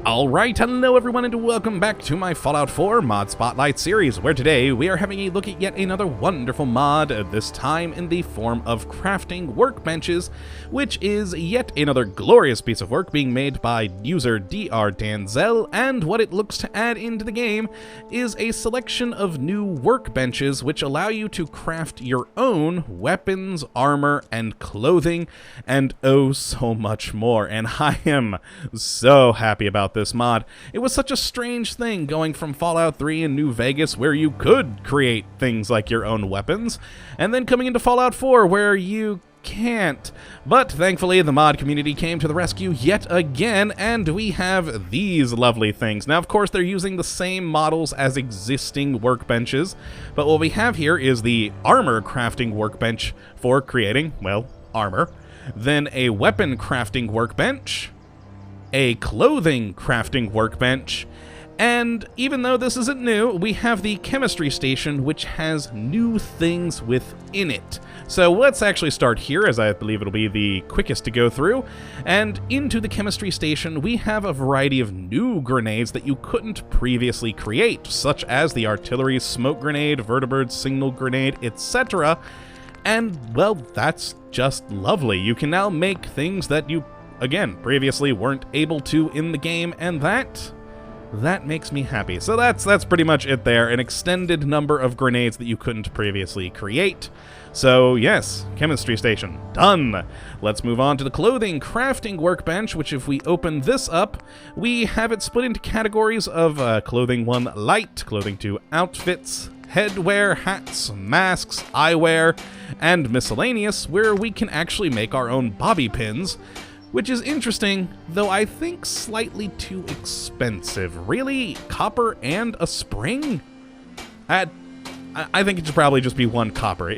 Alright, hello everyone and welcome back to my Fallout 4 Mod Spotlight series, where today we are having a look at yet another wonderful mod, this time in the form of Crafting Workbenches, which is yet another glorious piece of work being made by user Dr. Danzel, and what it looks to add into the game is a selection of new workbenches which allow you to craft your own weapons, armor, and clothing, and oh so much more, and I am so happy about this mod. It was such a strange thing going from Fallout 3 in New Vegas where you could create things like your own weapons, and then coming into Fallout 4 where you can't. But thankfully the mod community came to the rescue yet again, and we have these lovely things. Now of course they're using the same models as existing workbenches, but what we have here is the armor crafting workbench for creating, well, armor, then a weapon crafting workbench, a clothing crafting workbench, and even though this isn't new, we have the chemistry station, which has new things within it. So let's actually start here, as I believe it'll be the quickest to go through. And into the chemistry station, we have a variety of new grenades that you couldn't previously create, such as the artillery smoke grenade, vertibird signal grenade, etc. And, well, that's just lovely. You can now make things that you, again, previously weren't able to in the game, and that makes me happy. So that's pretty much it there, an extended number of grenades that you couldn't previously create. So yes, chemistry station, done! Let's move on to the clothing crafting workbench, which if we open this up, we have it split into categories of clothing 1 light, clothing 2 outfits, headwear, hats, masks, eyewear, and miscellaneous, where we can actually make our own bobby pins, which is interesting, though I think slightly too expensive. Really? Copper and a spring? I think it should probably just be one copper.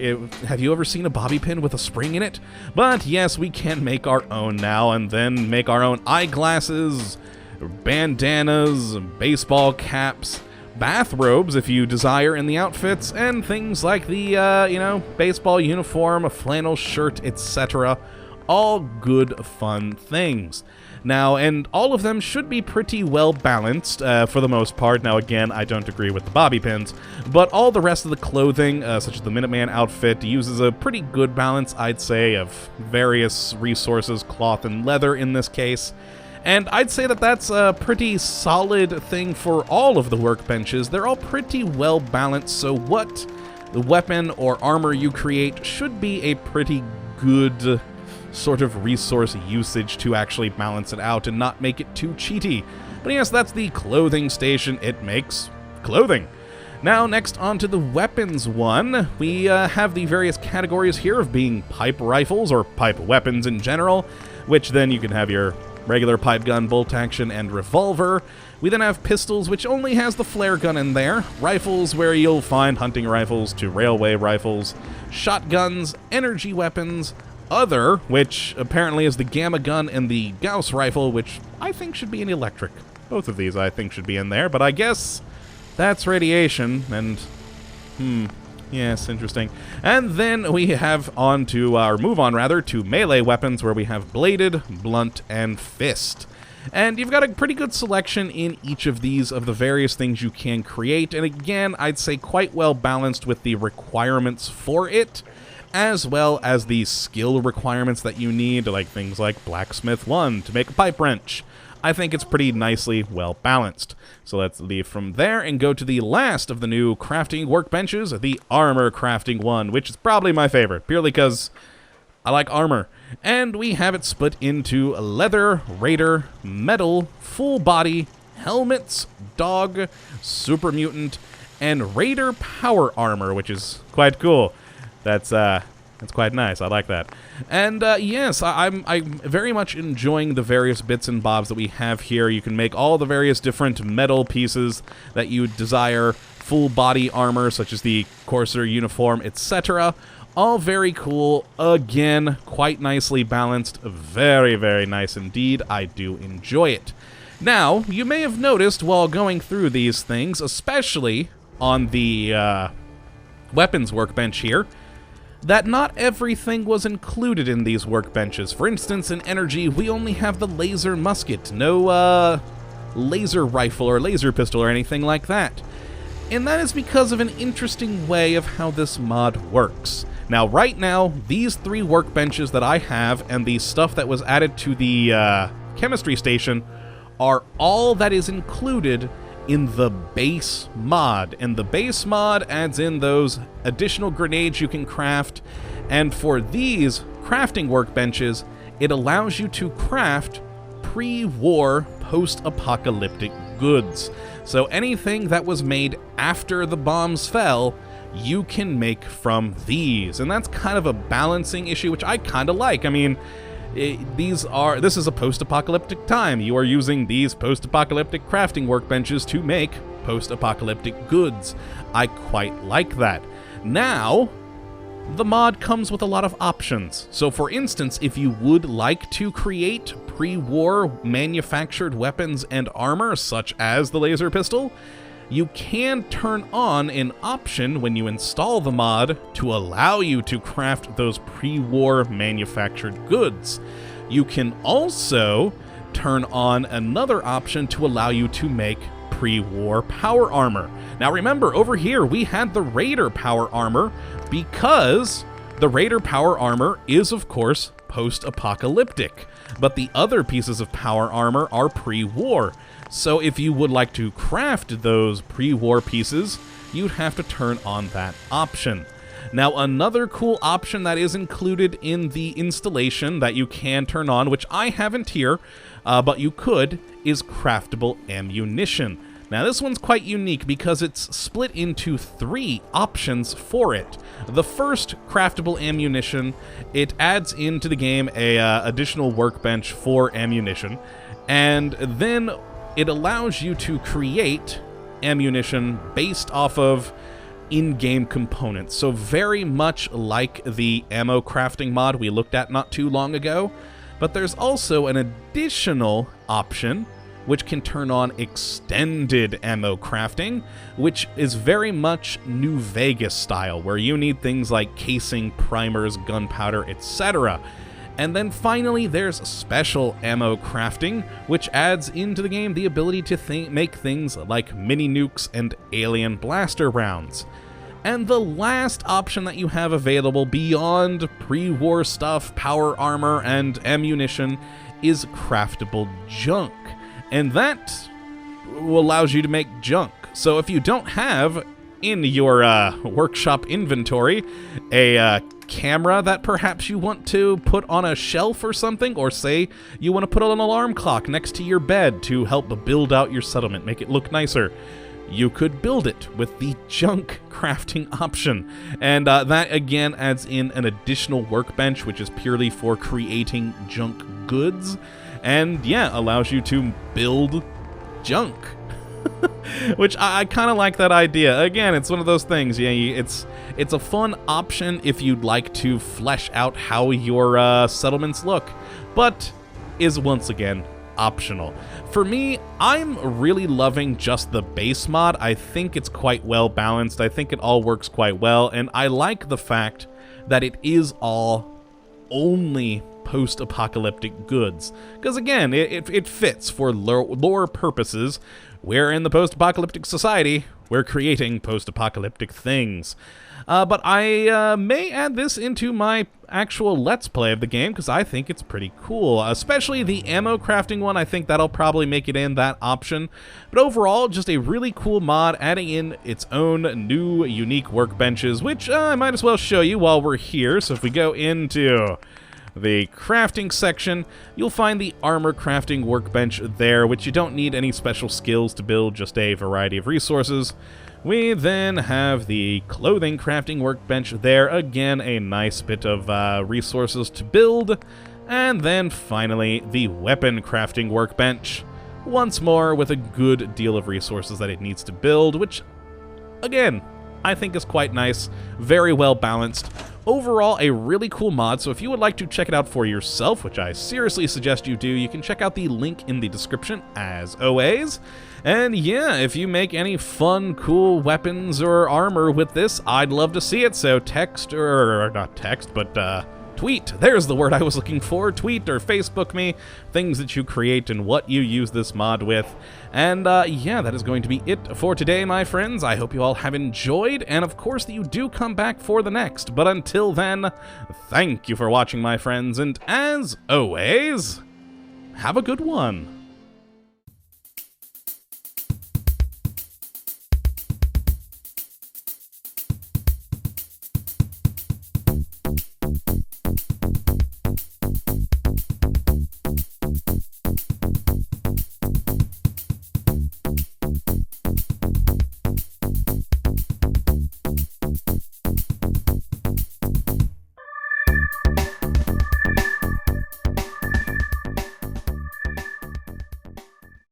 Have you ever seen a bobby pin with a spring in it? But yes, we can make our own now, and then make our own eyeglasses, bandanas, baseball caps, bathrobes if you desire in the outfits, and things like the, baseball uniform, a flannel shirt, etc. All good, fun things. Now, and all of them should be pretty well balanced for the most part. Now, again, I don't agree with the bobby pins, but all the rest of the clothing, such as the Minuteman outfit, uses a pretty good balance, I'd say, of various resources, cloth and leather in this case. And I'd say that that's a pretty solid thing for all of the workbenches. They're all pretty well balanced, so what the weapon or armor you create should be a pretty good sort of resource usage to actually balance it out and not make it too cheaty. But yes, that's the clothing station. It makes clothing. Now, next on to the weapons one, we have the various categories here of being pipe rifles, or pipe weapons in general, which then you can have your regular pipe gun, bolt action, and revolver. We then have pistols, which only has the flare gun in there, rifles, where you'll find hunting rifles to railway rifles, shotguns, energy weapons, other, which apparently is the gamma gun and the Gauss rifle, which I think should be an electric. Both of these I think should be in there, but I guess that's radiation, and yes, interesting. And then we have move on to melee weapons, where we have bladed, blunt, and fist. And you've got a pretty good selection in each of these of the various things you can create, and again, I'd say quite well balanced with the requirements for it, as well as the skill requirements that you need, like things like Blacksmith 1 to make a pipe wrench. I think it's pretty nicely well balanced. So let's leave from there and go to the last of the new crafting workbenches, the armor crafting one, which is probably my favorite, purely because I like armor. And we have it split into leather, raider, metal, full body, helmets, dog, super mutant, and raider power armor, which is quite cool. That's quite nice. I like that. And yes, I'm very much enjoying the various bits and bobs that we have here. You can make all the various different metal pieces that you desire, full body armor such as the Courser uniform, etc. All very cool. Again, quite nicely balanced. Very, very nice indeed. I do enjoy it. Now, you may have noticed while going through these things, especially on the weapons workbench here, that not everything was included in these workbenches. For instance, in energy, we only have the laser musket. No laser rifle or laser pistol or anything like that. And that is because of an interesting way of how this mod works. Now, right now, these 3 workbenches that I have and the stuff that was added to the chemistry station are all that is included in the base mod. And the base mod adds in those additional grenades you can craft. And for these crafting workbenches, it allows you to craft pre-war, post-apocalyptic goods. So anything that was made after the bombs fell, you can make from these. And that's kind of a balancing issue, which I kind of like. I mean, this is a post-apocalyptic time. You are using these post-apocalyptic crafting workbenches to make post-apocalyptic goods. I quite like that. Now, the mod comes with a lot of options. So for instance, if you would like to create pre-war manufactured weapons and armor, such as the laser pistol, you can turn on an option when you install the mod to allow you to craft those pre-war manufactured goods. You can also turn on another option to allow you to make pre-war power armor. Now remember, over here we had the Raider power armor because the Raider power armor is, of course, post-apocalyptic, but the other pieces of power armor are pre-war. So if you would like to craft those pre-war pieces, you'd have to turn on that option. Now, another cool option that is included in the installation that you can turn on, which I haven't here, but you could, is Craftable Ammunition. Now, this one's quite unique because it's split into 3 options for it. The first, Craftable Ammunition, it adds into the game a additional workbench for ammunition, and then it allows you to create ammunition based off of in-game components. So very much like the ammo crafting mod we looked at not too long ago, but there's also an additional option which can turn on extended ammo crafting, which is very much New Vegas style, where you need things like casing, primers, gunpowder, etc. And then finally, there's special ammo crafting, which adds into the game the ability to make things like mini nukes and alien blaster rounds. And the last option that you have available beyond pre-war stuff, power armor, and ammunition is Craftable Junk. And that allows you to make junk. So if you don't have in your workshop inventory a camera that perhaps you want to put on a shelf or something, or say you want to put an alarm clock next to your bed to help build out your settlement, make it look nicer, you could build it with the junk crafting option. And that again adds in an additional workbench, which is purely for creating junk goods, and yeah, allows you to build junk. Which I kind of like that idea. Again, it's one of those things, yeah, it's a fun option if you'd like to flesh out how your settlements look, but is once again optional. For me, I'm really loving just the base mod. I think it's quite well balanced. I think it all works quite well, and I like the fact that it is all only post-apocalyptic goods, because again, it fits for lore purposes. We're in the post-apocalyptic society. We're creating post-apocalyptic things. But I may add this into my actual Let's Play of the game, because I think it's pretty cool. Especially the ammo crafting one, I think that'll probably make it in that option. But overall, just a really cool mod, adding in its own new, unique workbenches, which I might as well show you while we're here. So if we go into the crafting section, you'll find the armor crafting workbench there, which you don't need any special skills to build, just a variety of resources. We then have the clothing crafting workbench there, again a nice bit of resources to build. And then finally the weapon crafting workbench, once more with a good deal of resources that it needs to build, which again I think is quite nice, very well balanced. Overall, a really cool mod, so if you would like to check it out for yourself, which I seriously suggest you do, you can check out the link in the description, as always. And yeah, if you make any fun, cool weapons or armor with this, I'd love to see it, so text, or not text, but tweet. There's the word I was looking for. Tweet or Facebook me things that you create and what you use this mod with. And yeah, that is going to be it for today, my friends. I hope you all have enjoyed, and of course that you do come back for the next. But until then, thank you for watching, my friends, and as always, have a good one.